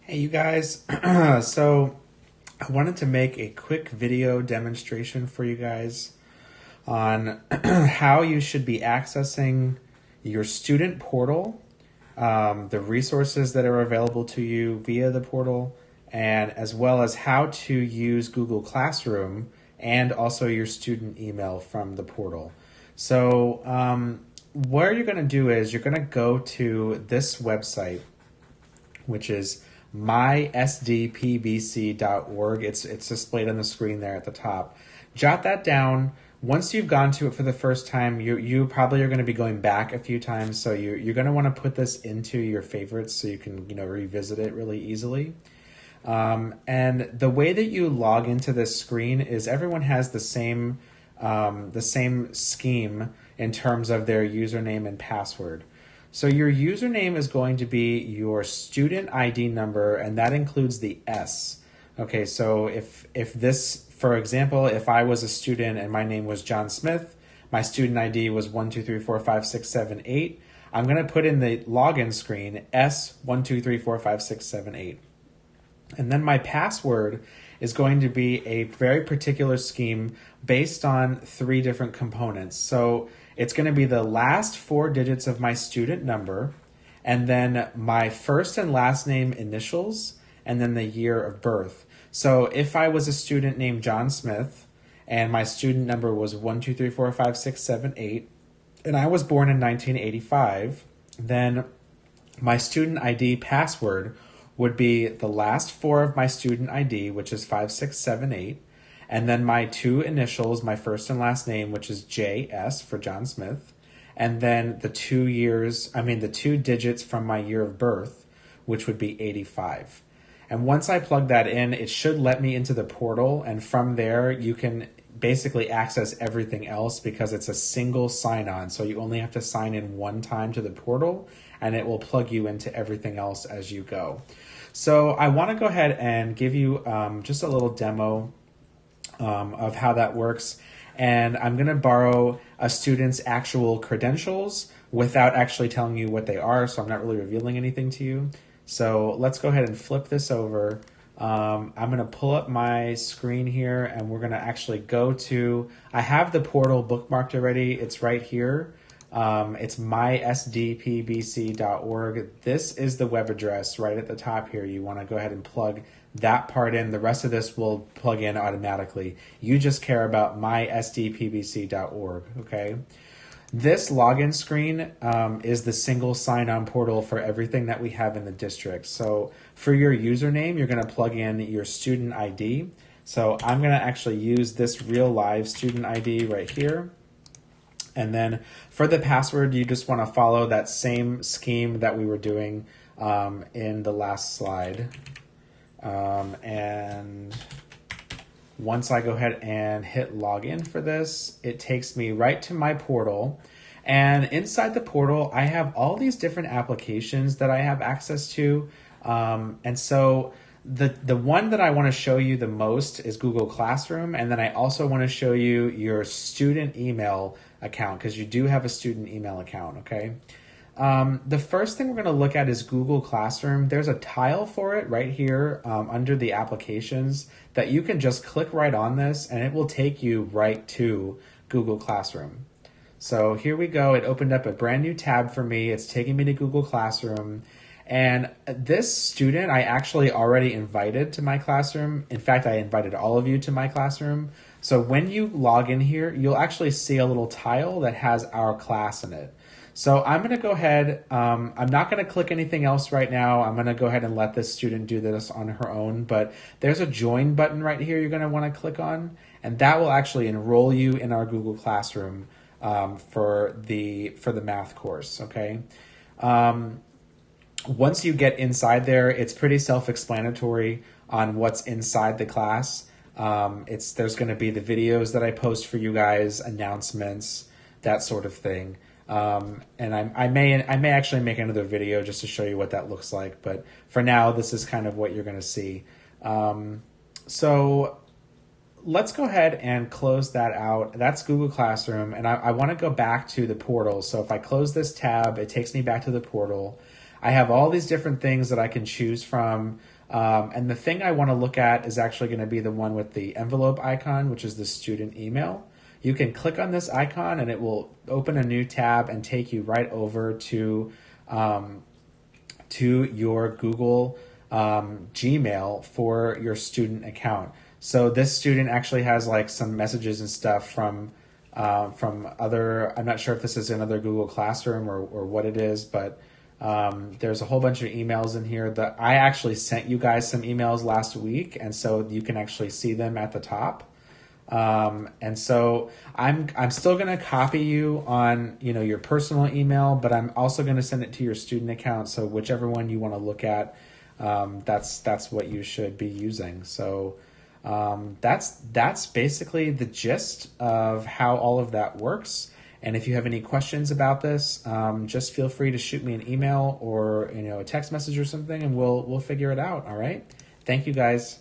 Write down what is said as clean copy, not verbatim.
Hey, you guys. So I wanted to make a quick video demonstration for you guys on how you should be accessing your student portal, the resources that are available to you via the portal, and as well as how to use Google Classroom and also your student email from the portal. So what you're going to do is you're going to go to this website, which is mysdpbc.org. It's displayed on the screen there at the top. Jot that down. Once you've gone to it for the first time, you probably are going to be going back a few times, so you're going to want to put this into your favorites so you can revisit it really easily. And the way that you log into this screen is everyone has the same scheme in terms of their username and password. So your username is going to be your student ID number, and that includes the S. Okay, so if this, for example, if I was a student and my name was John Smith, my student ID was 1234567 I'm going to put in the login screen S1234567 And then my password is going to be a very particular scheme based on 3 different components. So it's going to be the last 4 digits of my student number, and then my first and last name initials, and then the year of birth. So if I was a student named John Smith, and my student number was 1234567 and I was born in 1985, then my student ID password would be the last 4 of my student ID, which is 5678, and then my 2 initials, my first and last name, which is JS for John Smith, and then the 2 digits from my year of birth, which would be 85. And once I plug that in, it should let me into the portal, and from there you can basically access everything else because it's a single sign-on, so you only have to sign in one time to the portal, and it will plug you into everything else as you go. So I want to go ahead and give you just a little demo of how that works. And I'm going to borrow a student's actual credentials without actually telling you what they are, so I'm not really revealing anything to you. So let's go ahead and flip this over. I'm going to pull up my screen here, and we're going to actually go to, I have the portal bookmarked already. It's right here. It's mysdpbc.org. This is the web address right at the top here. You want to go ahead and plug that part in. The rest of this will plug in automatically. You just care about mysdpbc.org, okay? This login screen is the single sign-on portal for everything that we have in the district. So for your username, you're going to plug in your student ID. So I'm going to actually use this real live student ID right here. And then for the password, you just want to follow that same scheme that we were doing in the last slide. And once I go ahead and hit login for this, it takes me right to my portal. And inside the portal, I have all these different applications that I have access to. And so the one that I want to show you the most is Google Classroom. And then I also want to show you your student email account, because you do have a student email account, okay? The first thing we're going to look at is Google Classroom. There's a tile for it right here under the applications that you can just click right on this, and it will take you right to Google Classroom. So here we go. It opened up a brand new tab for me. It's taking me to Google Classroom. And this student I actually already invited to my classroom. In fact, I invited all of you to my classroom. So when you log in here, you'll actually see a little tile that has our class in it. So I'm going to go ahead, I'm not going to click anything else right now. I'm going to go ahead and let this student do this on her own, but there's a join button right here you're going to want to click on, and that will actually enroll you in our Google Classroom for the math course, okay? Once you get inside there, it's pretty self-explanatory on what's inside the class. There's going to be the videos that I post for you guys, announcements, that sort of thing. And I may actually make another video just to show you what that looks like. But for now, this is kind of what you're going to see. So let's go ahead and close that out. That's Google Classroom. And I want to go back to the portal. So if I close this tab, it takes me back to the portal. I have all these different things that I can choose from And the thing I want to look at is actually going to be the one with the envelope icon, which is the student email. You can click on this icon and it will open a new tab and take you right over to your Google Gmail for your student account. So this student actually has like some messages and stuff from other, I'm not sure if this is another Google Classroom or what it is, but there's a whole bunch of emails in here that I actually sent you guys some emails last week, and so you can actually see them at the top. And so I'm still going to copy you on, your personal email, but I'm also going to send it to your student account. So whichever one you want to look at, that's what you should be using. So, that's basically the gist of how all of that works. And if you have any questions about this, just feel free to shoot me an email or, a text message or something, and we'll figure it out. All right. Thank you guys.